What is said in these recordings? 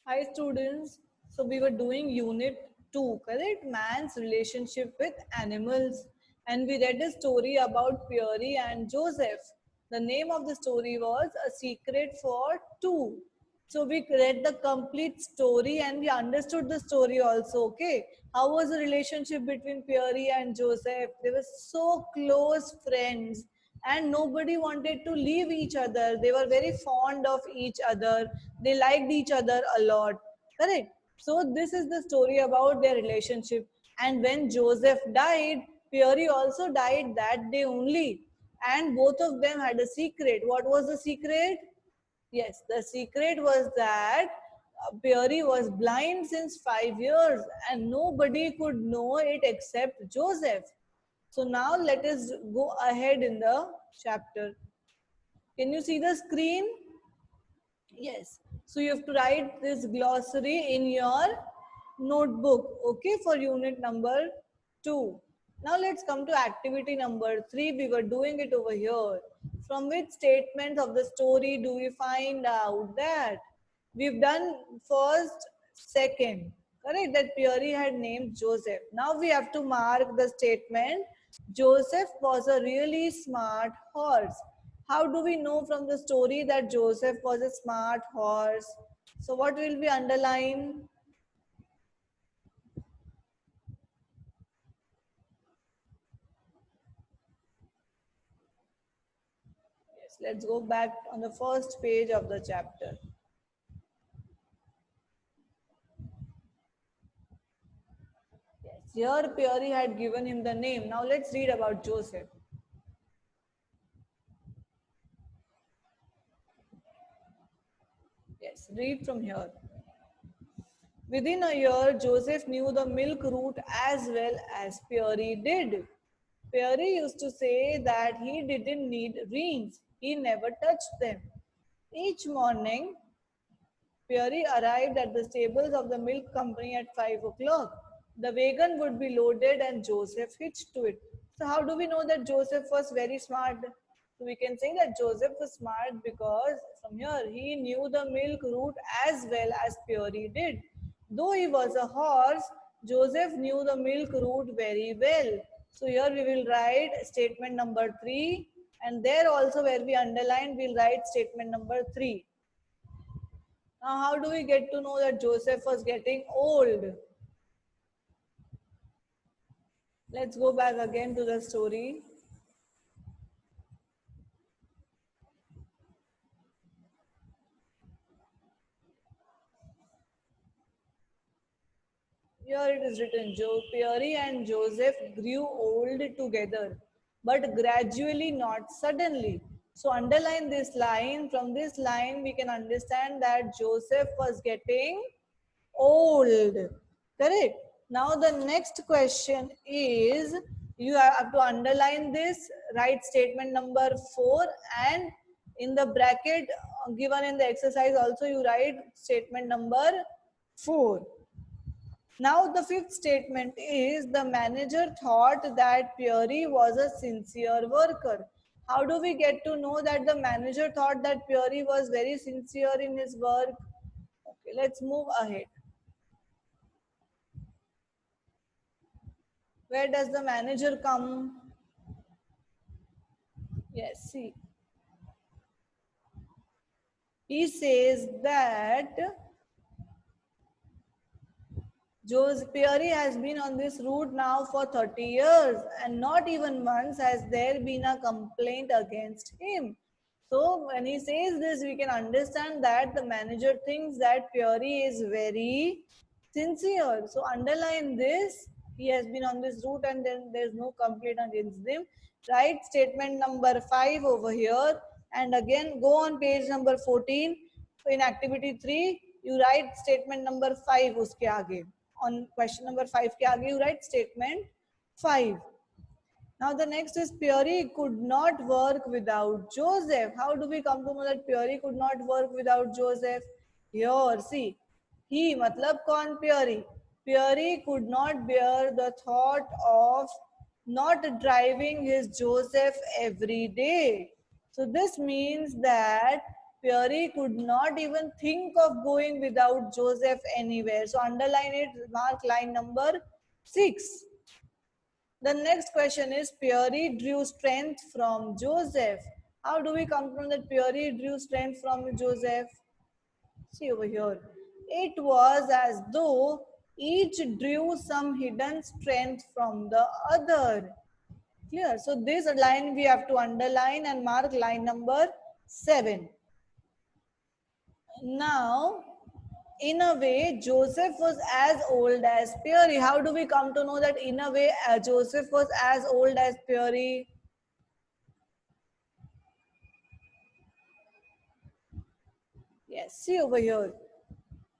Hi students. So we were doing unit 2, correct? Man's relationship with animals. And we read a story about Pierre and Joseph. The name of the story was A Secret for Two. So we read the complete story and we understood the story also. Okay. How was the relationship between Pierre and Joseph? They were so close friends and nobody wanted to leave each other. They were very fond of each other. They liked each other a lot. Correct. So this is the story about their relationship. And when Joseph died, Pierre also died that day only. And both of them had a secret. What was the secret? Yes, the secret was that Pierre was blind since 5 years and nobody could know it except Joseph. So now let us go ahead in the chapter. Can you see the screen? Yes. So you have to write this glossary in your notebook, okay, for unit number 2. Now let's come to activity number 3. We were doing it over here. From which statements of the story do we find out that we've done first, second, correct? That Pierre had named Joseph. Now we have to mark the statement Joseph was a really smart horse. How do we know from the story that Joseph was a smart horse? So what will be underlined? Yes, let's go back on the first page of the chapter. Yes, here Pierre had given him the name. Now let's read about Joseph. Yes, read from here. Within a year, Joseph knew the milk route as well as Pierre did. Pierre used to say that he didn't need rings, he never touched them. Each morning, Pierre arrived at the stables of the milk company at 5 o'clock. The wagon would be loaded and Joseph hitched to it. So, how do we know that Joseph was very smart? So, we can say that Joseph was smart because from here he knew the milk route as well as Pierre did. Though he was a horse, Joseph knew the milk route very well. So, here we will write statement number 3, and there also where we underline, we'll write statement number 3. Now, how do we get to know that Joseph was getting old? Let's go back again to the story. Here it is written, Pierre and Joseph grew old together, but gradually, not suddenly. So underline this line. From this line, we can understand that Joseph was getting old. Correct. Now the next question is, you have to underline this, write statement number 4, and in the bracket given in the exercise also you write statement number 4. Now the fifth statement is, the manager thought that Pierre was a sincere worker. How do we get to know that the manager thought that Pierre was very sincere in his work? Okay, let's move ahead. Where does the manager come? Yes, see. He says that Jose Pierre has been on this route now for 30 years and not even once has there been a complaint against him. So when he says this, we can understand that the manager thinks that Pierre is very sincere. So underline this. He has been on this route and then there's no complaint against him. Write statement number 5 over here and again go on page number 14. In activity 3, you write statement number 5 uske aage. On question number 5 ke aage you write statement 5. Now the next is Pierre could not work without Joseph. How do we come to know that Pierre could not work without Joseph? Here, see, he matlab kaun Pierre. Pierre could not bear the thought of not driving his Joseph every day. So this means that Pierre could not even think of going without Joseph anywhere. So underline it, mark line number 6. The next question is Pierre drew strength from Joseph. How do we come from that Pierre drew strength from Joseph? See over here. It was as though each drew some hidden strength from the other. Clear? So this line we have to underline and mark line number 7. Now, in a way, Joseph was as old as Pierre. How do we come to know that in a way Joseph was as old as Pierre? Yes, see over here.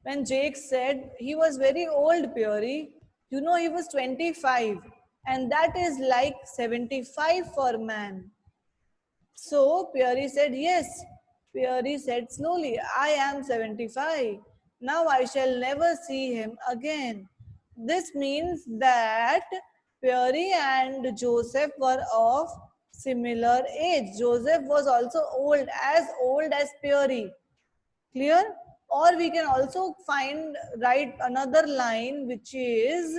When Jake said he was very old, Pierre, you know he was 25, and that is like 75 for man. So Pierre said, yes. Pierre said slowly, I am 75. Now I shall never see him again. This means that Pierre and Joseph were of similar age. Joseph was also old as Pierre. Clear? Or we can also write another line which is,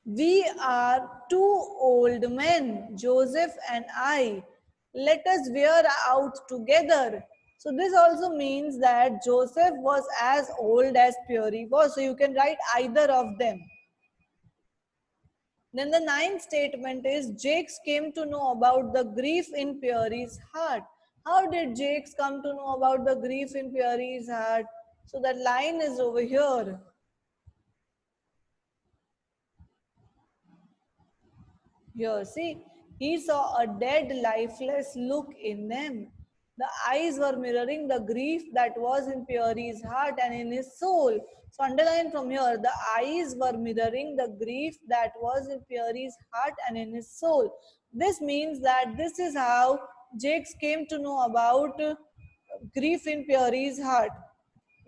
we are two old men, Joseph and I. Let us wear out together. So this also means that Joseph was as old as Pierre was. So you can write either of them. Then the ninth statement is Jakes came to know about the grief in Pierre's heart. How did Jakes come to know about the grief in Pierre's heart? So that line is over here. Here, see, he saw a dead, lifeless look in them. The eyes were mirroring the grief that was in Pierre's heart and in his soul. So, underline from here, the eyes were mirroring the grief that was in Pierre's heart and in his soul. This means that this is how Jakes came to know about grief in Pierre's heart.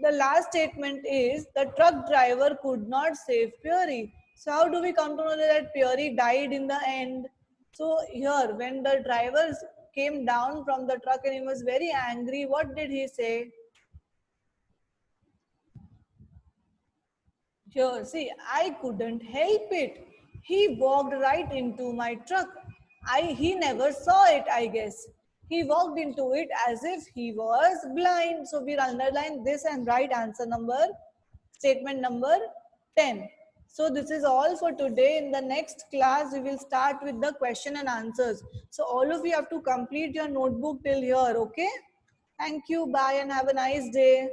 The last statement is the truck driver could not save Pierre. So how do we come to know that Pierre died in the end? So here, when the driver came down from the truck and he was very angry, what did he say? Here, see, I couldn't help it. He walked right into my truck. He never saw it, I guess. He walked into it as if he was blind. So we'll underline this and write statement number 10. So this is all for today. In the next class, we will start with the question and answers. So all of you have to complete your notebook till here, okay? Thank you. Bye and have a nice day.